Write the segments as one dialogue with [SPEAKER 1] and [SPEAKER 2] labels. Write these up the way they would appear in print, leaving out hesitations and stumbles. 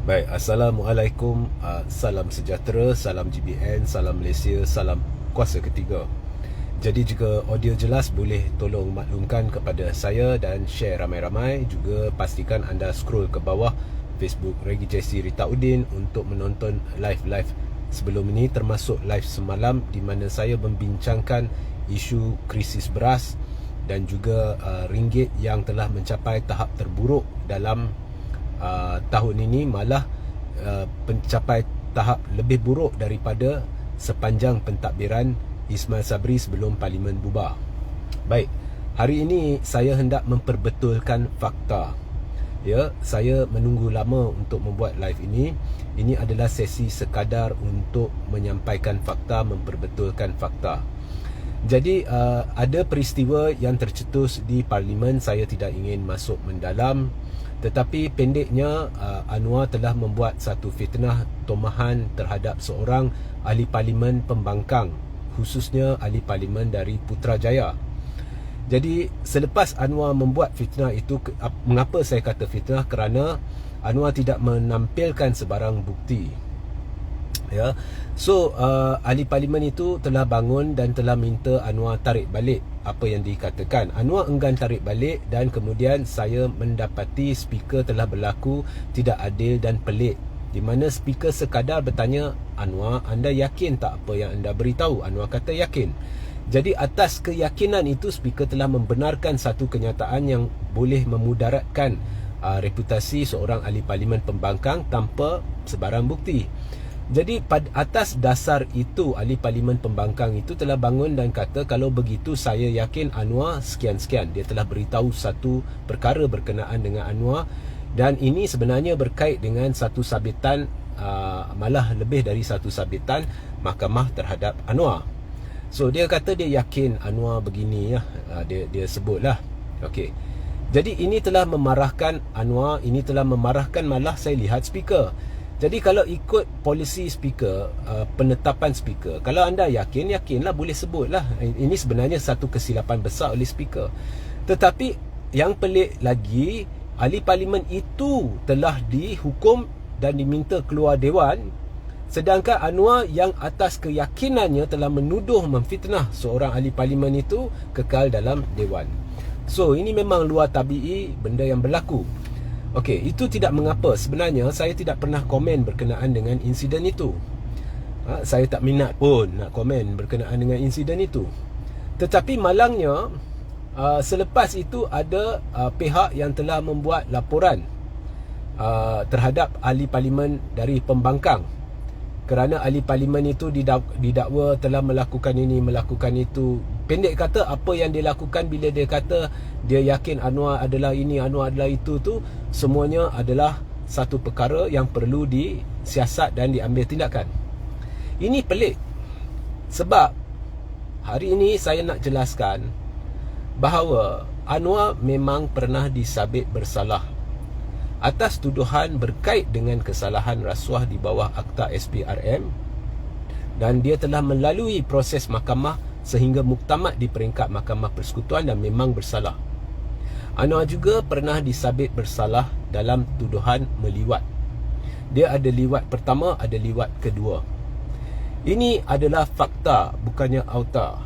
[SPEAKER 1] Baik, Assalamualaikum, salam sejahtera, salam GBN, salam Malaysia, salam kuasa ketiga. Jadi jika audio jelas, boleh tolong maklumkan kepada saya dan share ramai-ramai. Juga pastikan anda scroll ke bawah Facebook Regi JC Rita Udin untuk menonton live-live sebelum ini, termasuk live semalam di mana saya membincangkan isu krisis beras dan juga ringgit yang telah mencapai tahap terburuk dalam tahun ini, malah mencapai tahap lebih buruk daripada sepanjang pentadbiran Ismail Sabri sebelum Parlimen bubar. Baik, hari ini saya hendak memperbetulkan fakta. Ya, saya menunggu lama untuk membuat live ini. Ini adalah sesi sekadar untuk menyampaikan fakta, memperbetulkan fakta. Jadi ada peristiwa yang tercetus di Parlimen, saya tidak ingin masuk mendalam. Tetapi pendeknya, Anwar telah membuat satu fitnah tomahan terhadap seorang ahli parlimen pembangkang, khususnya ahli parlimen dari Putrajaya. Jadi selepas Anwar membuat fitnah itu, mengapa saya kata fitnah? Kerana Anwar tidak menampilkan sebarang bukti. Ya. So ahli parlimen itu telah bangun dan telah minta Anwar tarik balik apa yang dikatakan. Anwar enggan tarik balik dan kemudian saya mendapati speaker telah berlaku tidak adil dan pelik, di mana speaker sekadar bertanya, Anwar, anda yakin tak apa yang anda beritahu? Anwar kata yakin. Jadi atas keyakinan itu, speaker telah membenarkan satu kenyataan yang boleh memudaratkan reputasi seorang ahli parlimen pembangkang tanpa sebarang bukti. Jadi pada atas dasar itu, ahli parlimen pembangkang itu telah bangun dan kata, kalau begitu saya yakin Anwar sekian-sekian. Dia telah beritahu satu perkara berkenaan dengan Anwar, dan ini sebenarnya berkait dengan satu sabitan, malah lebih dari satu sabitan mahkamah terhadap Anwar. So dia kata dia yakin Anwar begini, ya. Dia sebutlah. Okey. Jadi ini telah memarahkan Anwar, ini telah memarahkan malah saya lihat speaker. Jadi kalau ikut polisi speaker, penetapan speaker, kalau anda yakin, yakinlah, boleh sebutlah. Ini sebenarnya satu kesilapan besar oleh speaker. Tetapi yang pelik lagi, ahli parlimen itu telah dihukum dan diminta keluar dewan, sedangkan Anwar yang atas keyakinannya telah menuduh, memfitnah seorang ahli parlimen itu, kekal dalam dewan. So ini memang luar tabi'i benda yang berlaku. Okey, itu tidak mengapa. Sebenarnya saya tidak pernah komen berkenaan dengan insiden itu. Saya tak minat pun nak komen berkenaan dengan insiden itu. Tetapi malangnya, selepas itu ada pihak yang telah membuat laporan terhadap ahli parlimen dari pembangkang, kerana ahli parlimen itu didakwa telah melakukan ini, melakukan itu. Pendek kata, apa yang dia lakukan bila dia kata dia yakin Anwar adalah ini, Anwar adalah itu, tu semuanya adalah satu perkara yang perlu disiasat dan diambil tindakan. Ini pelik. Sebab hari ini saya nak jelaskan bahawa Anwar memang pernah disabit bersalah atas tuduhan berkait dengan kesalahan rasuah di bawah Akta SPRM, dan dia telah melalui proses mahkamah sehingga muktamad di peringkat Mahkamah Persekutuan dan memang bersalah. Anwar juga pernah disabit bersalah dalam tuduhan meliwat. Dia ada liwat pertama, ada liwat kedua. Ini adalah fakta, bukannya auta.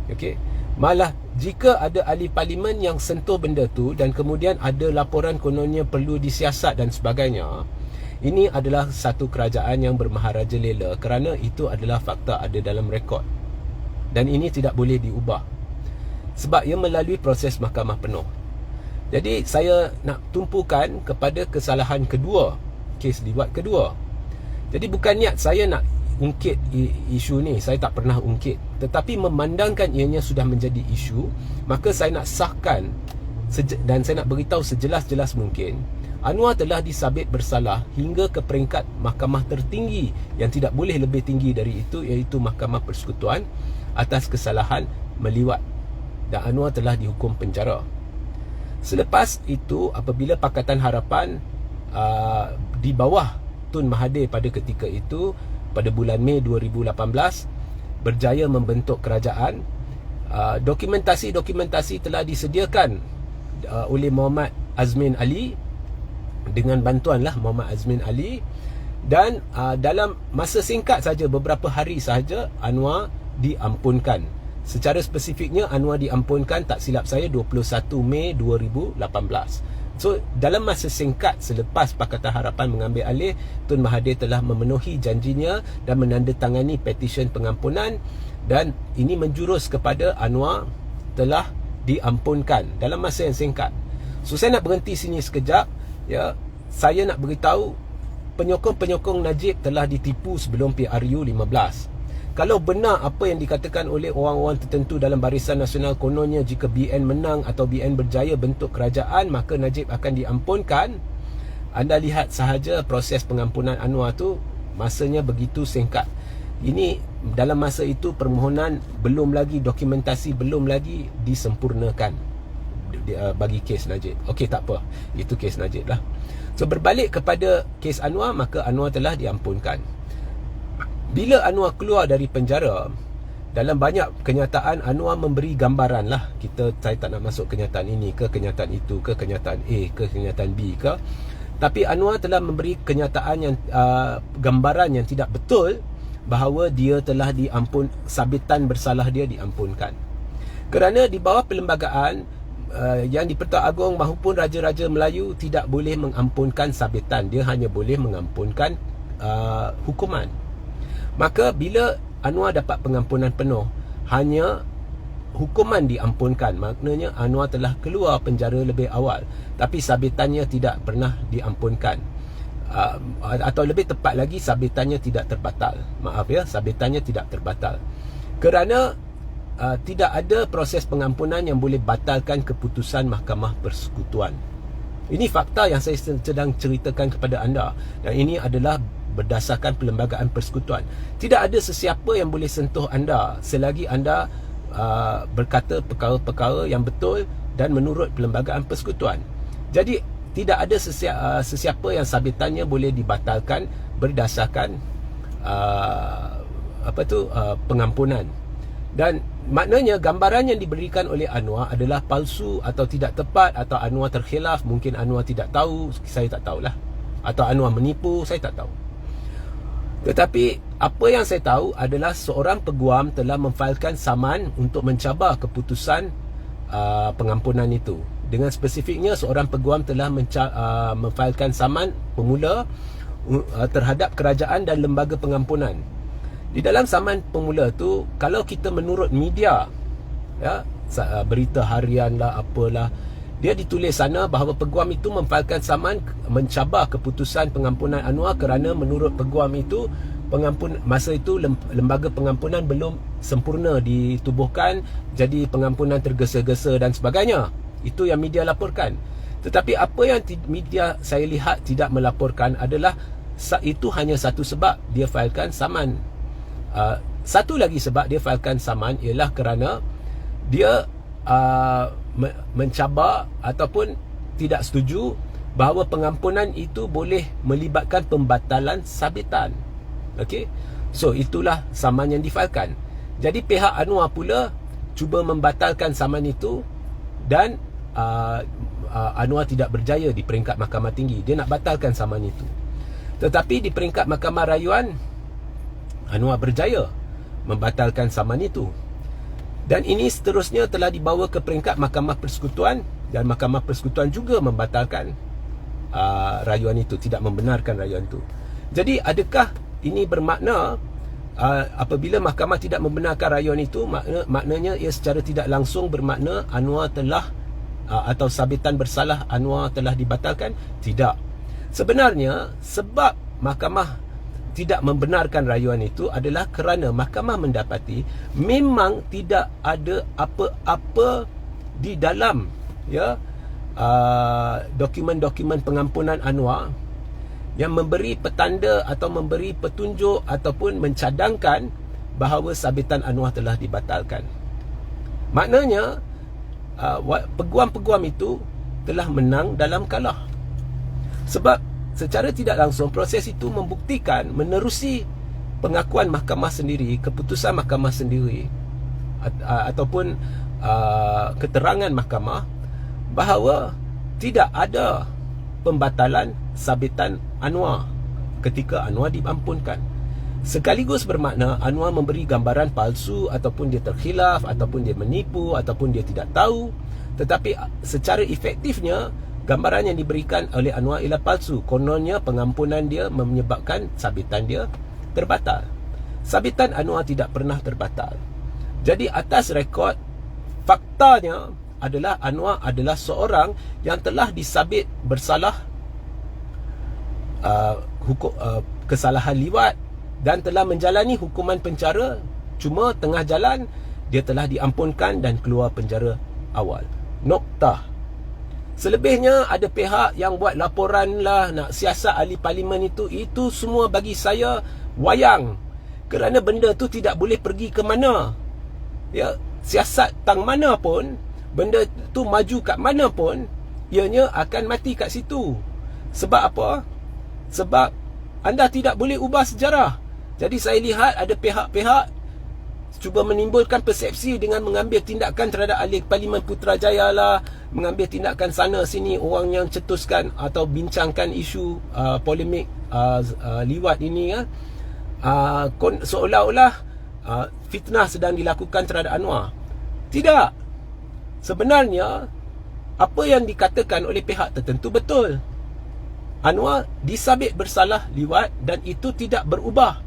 [SPEAKER 1] Okey. Malah jika ada ahli parlimen yang sentuh benda tu dan kemudian ada laporan kononnya perlu disiasat dan sebagainya, ini adalah satu kerajaan yang bermaharaja lela, kerana itu adalah fakta, ada dalam rekod. Dan ini tidak boleh diubah sebab ia melalui proses mahkamah penuh. Jadi saya nak tumpukan kepada kesalahan kedua, kes liwat kedua. Jadi bukan niat saya nak ungkit isu ni, saya tak pernah ungkit. Tetapi memandangkan ianya sudah menjadi isu, maka saya nak sahkan dan saya nak beritahu sejelas-jelas mungkin, Anwar telah disabit bersalah hingga ke peringkat mahkamah tertinggi yang tidak boleh lebih tinggi dari itu, iaitu Mahkamah Persekutuan, atas kesalahan meliwat, dan Anwar telah dihukum penjara. Selepas itu, apabila Pakatan Harapan di bawah Tun Mahathir pada ketika itu, pada bulan Mei 2018, berjaya membentuk kerajaan, dokumentasi-dokumentasi telah disediakan oleh Muhammad Azmin Ali dengan bantuanlah Muhammad Azmin Ali. Dan dalam masa singkat saja, beberapa hari sahaja, Anwar diampunkan. Secara spesifiknya Anwar diampunkan, tak silap saya, 21 Mei 2018. So dalam masa singkat selepas Pakatan Harapan mengambil alih, Tun Mahathir telah memenuhi janjinya dan menandatangani petisyen pengampunan, dan ini menjurus kepada Anwar telah diampunkan dalam masa yang singkat. So saya nak berhenti sini sekejap, ya. Saya nak beritahu, penyokong-penyokong Najib telah ditipu sebelum PRU 15. Kalau benar apa yang dikatakan oleh orang-orang tertentu dalam Barisan Nasional, kononnya jika BN menang atau BN berjaya bentuk kerajaan, maka Najib akan diampunkan, anda lihat sahaja proses pengampunan Anwar tu masanya begitu singkat. Ini dalam masa itu permohonan belum lagi, dokumentasi belum lagi disempurnakan bagi kes Najib. Okey, tak apa, itu kes Najib lah. So berbalik kepada kes Anwar, maka Anwar telah diampunkan. Bila Anwar keluar dari penjara, dalam banyak kenyataan Anwar memberi gambaran lah. Saya tak nak masuk kenyataan ini ke kenyataan itu ke kenyataan A ke kenyataan B ke, tapi Anwar telah memberi kenyataan yang gambaran yang tidak betul bahawa dia telah diampun, sabitan bersalah dia diampunkan. Kerana di bawah perlembagaan yang di-Pertuan Agong maupun Raja-Raja Melayu tidak boleh mengampunkan sabitan, dia hanya boleh mengampunkan hukuman. Maka bila Anwar dapat pengampunan penuh, hanya hukuman diampunkan, maknanya Anwar telah keluar penjara lebih awal, tapi sabitannya tidak pernah diampunkan. Atau lebih tepat lagi, sabitannya tidak terbatal. Maaf ya, sabitannya tidak terbatal. Kerana tidak ada proses pengampunan yang boleh batalkan keputusan Mahkamah Persekutuan. Ini fakta yang saya sedang ceritakan kepada anda, dan ini adalah berdasarkan Perlembagaan Persekutuan. Tidak ada sesiapa yang boleh sentuh anda selagi anda berkata perkara-perkara yang betul dan menurut Perlembagaan Persekutuan. Jadi tidak ada sesiapa yang sabitannya boleh dibatalkan berdasarkan pengampunan. Dan maknanya gambaran yang diberikan oleh Anwar adalah palsu atau tidak tepat, atau Anwar terkhilaf, mungkin Anwar tidak tahu, saya tak tahulah, atau Anwar menipu, saya tak tahu. Tetapi apa yang saya tahu adalah seorang peguam telah memfailkan saman untuk mencabar keputusan pengampunan itu. Dengan spesifiknya, seorang peguam telah memfailkan saman pemula terhadap kerajaan dan lembaga pengampunan. Di dalam saman pemula tu, kalau kita menurut media, ya, berita harian lah, apalah, dia ditulis sana bahawa peguam itu memfailkan saman mencabar keputusan pengampunan Anwar kerana menurut peguam itu, masa itu lembaga pengampunan belum sempurna ditubuhkan, jadi pengampunan tergesa-gesa dan sebagainya. Itu yang media laporkan. Tetapi apa yang media saya lihat tidak melaporkan adalah itu hanya satu sebab dia failkan saman. Satu lagi sebab dia failkan saman ialah kerana dia mencabar ataupun tidak setuju bahawa pengampunan itu boleh melibatkan pembatalan sabitan. Okey, so itulah saman yang difailkan. Jadi pihak Anwar pula cuba membatalkan saman itu, dan Anwar tidak berjaya di peringkat Mahkamah Tinggi. Dia nak batalkan saman itu, tetapi di peringkat Mahkamah Rayuan Anwar berjaya membatalkan saman itu. Dan ini seterusnya telah dibawa ke peringkat Mahkamah Persekutuan, dan Mahkamah Persekutuan juga membatalkan rayuan itu, tidak membenarkan rayuan itu. Jadi adakah ini bermakna apabila mahkamah tidak membenarkan rayuan itu, maknanya ia secara tidak langsung bermakna Anwar telah atau sabitan bersalah Anwar telah dibatalkan? Tidak. Sebenarnya sebab mahkamah tidak membenarkan rayuan itu adalah kerana mahkamah mendapati memang tidak ada apa-apa di dalam, ya, dokumen-dokumen pengampunan Anwar yang memberi petanda atau memberi petunjuk ataupun mencadangkan bahawa sabitan Anwar telah dibatalkan. Maknanya peguam-peguam itu telah menang dalam kalah. Sebab secara tidak langsung proses itu membuktikan, menerusi pengakuan mahkamah sendiri, keputusan mahkamah sendiri, ataupun keterangan mahkamah bahawa tidak ada pembatalan sabitan Anwar ketika Anwar diampunkan. Sekaligus bermakna Anwar memberi gambaran palsu, ataupun dia terkhilaf, ataupun dia menipu, ataupun dia tidak tahu. Tetapi secara efektifnya, gambaran yang diberikan oleh Anwar ialah palsu. Kononnya pengampunan dia menyebabkan sabitan dia terbatal. Sabitan Anwar tidak pernah terbatal. Jadi atas rekod, faktanya adalah Anwar adalah seorang yang telah disabit bersalah kesalahan liwat dan telah menjalani hukuman penjara. Cuma tengah jalan dia telah diampunkan dan keluar penjara awal. Noktah. Selebihnya ada pihak yang buat laporan lah, nak siasat ahli parlimen itu semua bagi saya wayang. Kerana benda tu tidak boleh pergi ke mana. Ya, siasat tang mana pun, benda tu maju kat mana pun, ianya akan mati kat situ. Sebab apa? Sebab anda tidak boleh ubah sejarah. Jadi saya lihat ada pihak-pihak cuba menimbulkan persepsi dengan mengambil tindakan terhadap ahli parlimen Putrajaya lah, mengambil tindakan sana sini, orang yang cetuskan atau bincangkan isu polemik liwat ini ya. Seolah-olah fitnah sedang dilakukan terhadap Anwar. Tidak. Sebenarnya apa yang dikatakan oleh pihak tertentu betul. Anwar disabit bersalah liwat dan itu tidak berubah.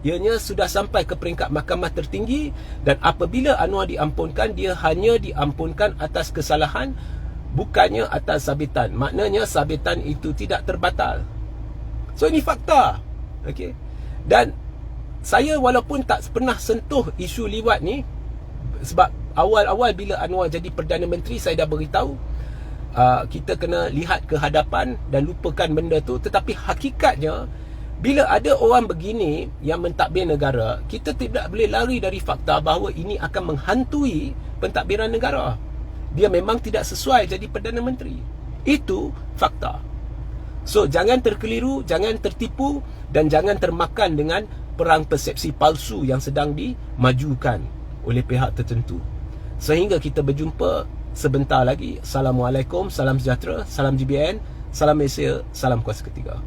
[SPEAKER 1] Ianya sudah sampai ke peringkat mahkamah tertinggi, dan apabila Anwar diampunkan, dia hanya diampunkan atas kesalahan, bukannya atas sabitan. Maknanya sabitan itu tidak terbatal. So ini fakta. Okey. Dan saya walaupun tak pernah sentuh isu liwat ni, sebab awal-awal bila Anwar jadi Perdana Menteri, saya dah beritahu kita kena lihat ke hadapan dan lupakan benda tu. Tetapi hakikatnya, bila ada orang begini yang mentadbir negara, kita tidak boleh lari dari fakta bahawa ini akan menghantui pentadbiran negara. Dia memang tidak sesuai jadi Perdana Menteri. Itu fakta. So jangan terkeliru, jangan tertipu, dan jangan termakan dengan perang persepsi palsu yang sedang dimajukan oleh pihak tertentu. Sehingga kita berjumpa sebentar lagi. Assalamualaikum, salam sejahtera, salam GBN, salam Malaysia, salam kuasa ketiga.